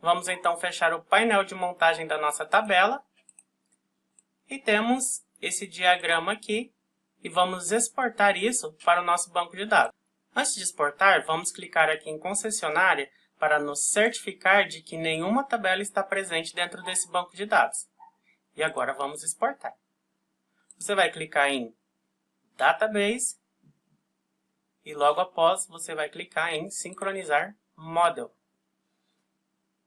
Vamos então fechar o painel de montagem da nossa tabela. E temos esse diagrama aqui. E vamos exportar isso para o nosso banco de dados. Antes de exportar, vamos clicar aqui em concessionária para nos certificar de que nenhuma tabela está presente dentro desse banco de dados. E agora vamos exportar. Você vai clicar em Database e logo após você vai clicar em Sincronizar Model.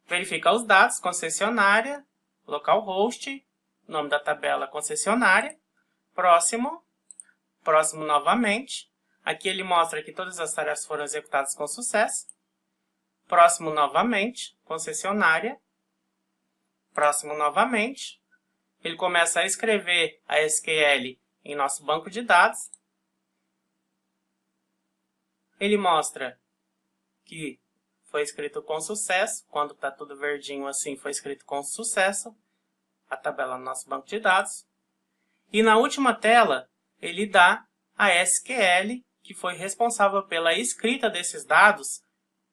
Verifica os dados, concessionária, localhost, nome da tabela concessionária, próximo novamente. Aqui ele mostra que todas as tarefas foram executadas com sucesso. Próximo novamente, concessionária. Próximo novamente. Ele começa a escrever a SQL em nosso banco de dados. Ele mostra que foi escrito com sucesso. Quando está tudo verdinho assim, foi escrito com sucesso. A tabela no nosso banco de dados. E na última tela, ele dá a SQL que foi responsável pela escrita desses dados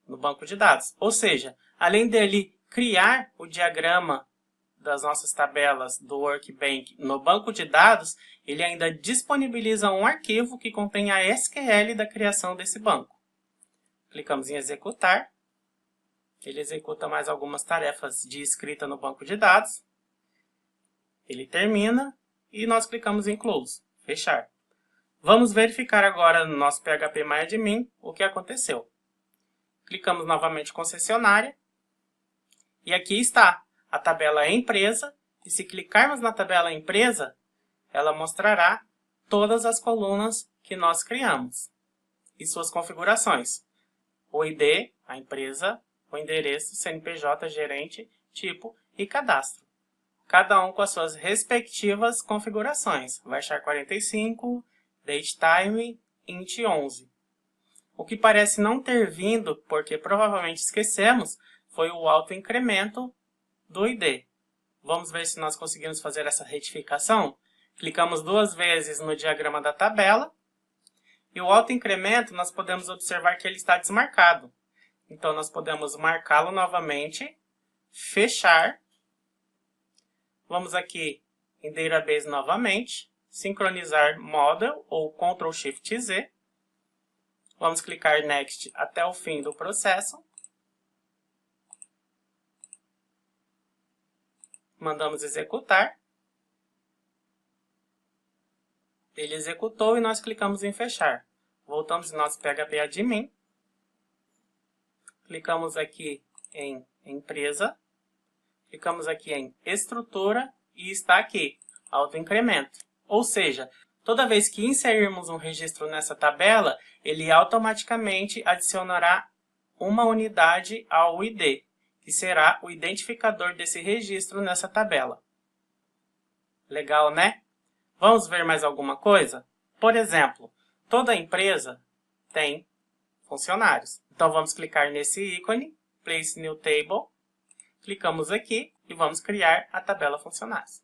no banco de dados. Ou seja, além dele criar o diagrama das nossas tabelas do Workbench no banco de dados, ele ainda disponibiliza um arquivo que contém a SQL da criação desse banco. Clicamos em executar. Ele executa mais algumas tarefas de escrita no banco de dados. Ele termina e nós clicamos em Close, fechar. Vamos verificar agora no nosso PHPMyAdmin o que aconteceu. Clicamos novamente em concessionária. E aqui está a tabela empresa. E se clicarmos na tabela empresa, ela mostrará todas as colunas que nós criamos e suas configurações. O ID, a empresa, o endereço, CNPJ, gerente, tipo e cadastro. Cada um com as suas respectivas configurações. Varchar 45, datetime, int 11. O que parece não ter vindo, porque provavelmente esquecemos, foi o autoincremento do ID. Vamos ver se nós conseguimos fazer essa retificação. Clicamos duas vezes no diagrama da tabela. E o autoincremento, nós podemos observar que ele está desmarcado. Então, nós podemos marcá-lo novamente, fechar. Vamos aqui em Database novamente, sincronizar Model ou Ctrl+Shift+Z. Vamos clicar Next até o fim do processo. Mandamos executar. Ele executou e nós clicamos em fechar. Voltamos em nosso PHPAdmin. Clicamos aqui em empresa. Clicamos aqui em estrutura e está aqui, autoincremento. Ou seja, toda vez que inserirmos um registro nessa tabela, ele automaticamente adicionará uma unidade ao ID, que será o identificador desse registro nessa tabela. Legal, né? Vamos ver mais alguma coisa? Por exemplo, toda empresa tem funcionários. Então vamos clicar nesse ícone, Place New Table. Clicamos aqui e vamos criar a tabela funcionários.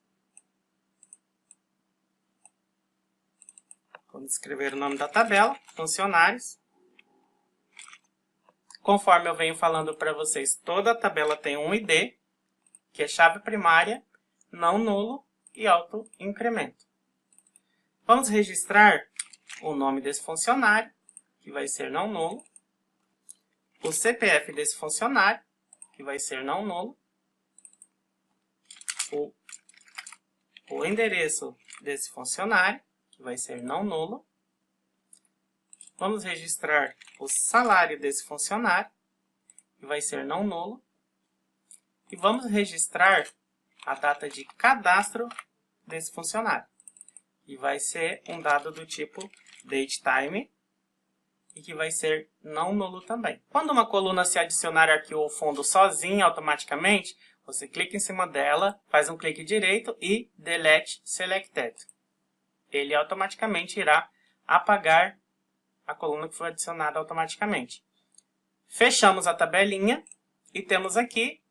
Vamos escrever o nome da tabela, funcionários. Conforme eu venho falando para vocês, toda a tabela tem um ID, que é chave primária, não nulo e autoincremento. Vamos registrar o nome desse funcionário, que vai ser não nulo, o CPF desse funcionário, que vai ser não nulo, o endereço desse funcionário, que vai ser não nulo. Vamos registrar o salário desse funcionário, que vai ser não nulo. E vamos registrar a data de cadastro desse funcionário, que vai ser um dado do tipo datetime e que vai ser não nulo também. Quando uma coluna se adicionar aqui ao fundo sozinha automaticamente, você clica em cima dela, faz um clique direito e Delete Selected. Ele automaticamente irá apagar a coluna que foi adicionada automaticamente. Fechamos a tabelinha e temos aqui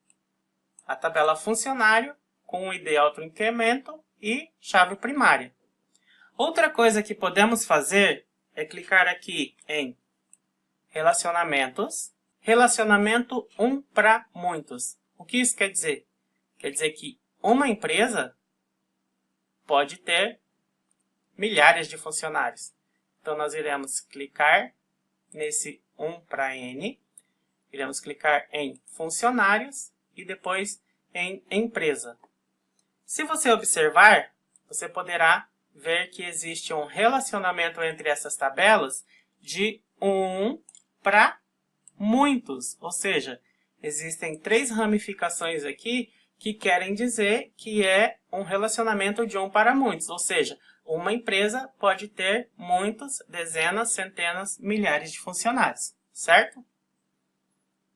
a tabela funcionário com o ID autoincremento e chave primária. Outra coisa que podemos fazer é clicar aqui em Relacionamentos, Relacionamento 1 para muitos. O que isso quer dizer? Quer dizer que uma empresa pode ter milhares de funcionários. Então, nós iremos clicar nesse 1 para N, iremos clicar em funcionários e depois em empresa. Se você observar, você poderá ver que existe um relacionamento entre essas tabelas de 1 para muitos, ou seja, existem 3 ramificações aqui que querem dizer que é um relacionamento de 1 para muitos, ou seja, uma empresa pode ter muitos, dezenas, centenas, milhares de funcionários, certo?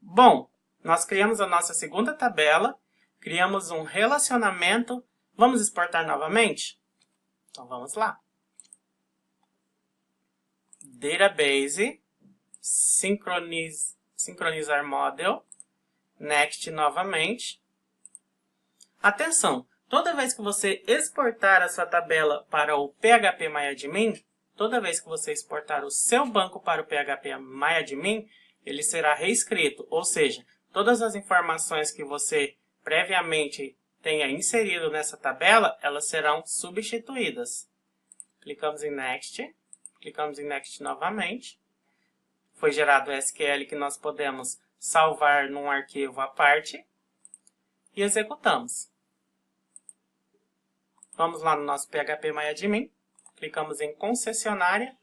Bom, nós criamos a nossa segunda tabela, criamos um relacionamento. Vamos exportar novamente? Então vamos lá. Database, sincronizar model, next novamente. Atenção, toda vez que você exportar a sua tabela para o PHP-MyAdmin, toda vez que você exportar o seu banco para o PHP-MyAdmin, ele será reescrito, ou seja, todas as informações que você previamente tenha inserido nessa tabela, elas serão substituídas. Clicamos em Next, clicamos em Next novamente. Foi gerado o SQL que nós podemos salvar num arquivo à parte e executamos. Vamos lá no nosso PHP-MyAdmin, clicamos em concessionária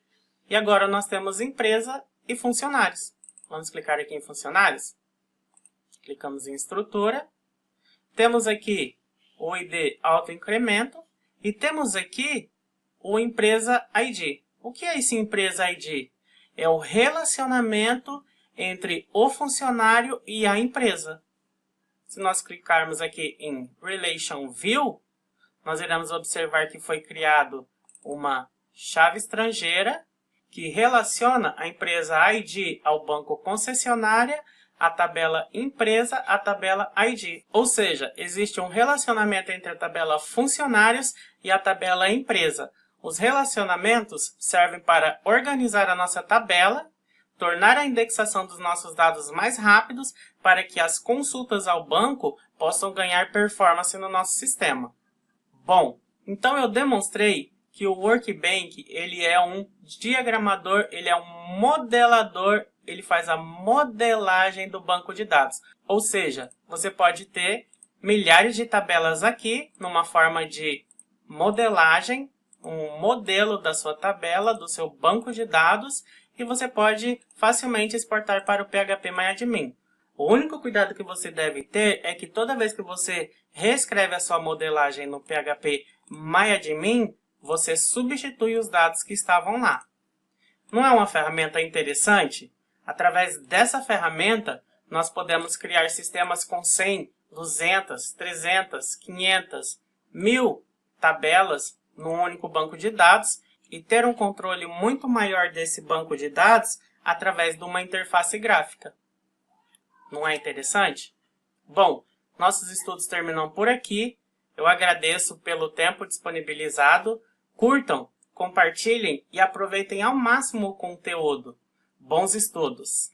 e agora nós temos empresa e funcionários. Vamos clicar aqui em funcionários, clicamos em estrutura. Temos aqui o ID autoincremento e temos aqui o empresa ID. O que é esse empresa ID? É o relacionamento entre o funcionário e a empresa. Se nós clicarmos aqui em Relation View, nós iremos observar que foi criado uma chave estrangeira que relaciona a empresa ID ao banco concessionária, a tabela empresa, a tabela ID. Ou seja, existe um relacionamento entre a tabela funcionários e a tabela empresa. Os relacionamentos servem para organizar a nossa tabela, tornar a indexação dos nossos dados mais rápidos para que as consultas ao banco possam ganhar performance no nosso sistema. Bom, então eu demonstrei que o Workbench ele é um diagramador, ele é um modelador, ele faz a modelagem do banco de dados. Ou seja, você pode ter milhares de tabelas aqui, numa forma de modelagem, um modelo da sua tabela, do seu banco de dados, e você pode facilmente exportar para o PHP-MyAdmin. O único cuidado que você deve ter é que toda vez que você reescreve a sua modelagem no PHP-MyAdmin, você substitui os dados que estavam lá. Não é uma ferramenta interessante? Através dessa ferramenta, nós podemos criar sistemas com 100, 200, 300, 500, 1000 tabelas num único banco de dados e ter um controle muito maior desse banco de dados através de uma interface gráfica. Não é interessante? Bom, nossos estudos terminam por aqui. Eu agradeço pelo tempo disponibilizado. Curtam, compartilhem e aproveitem ao máximo o conteúdo. Bons estudos!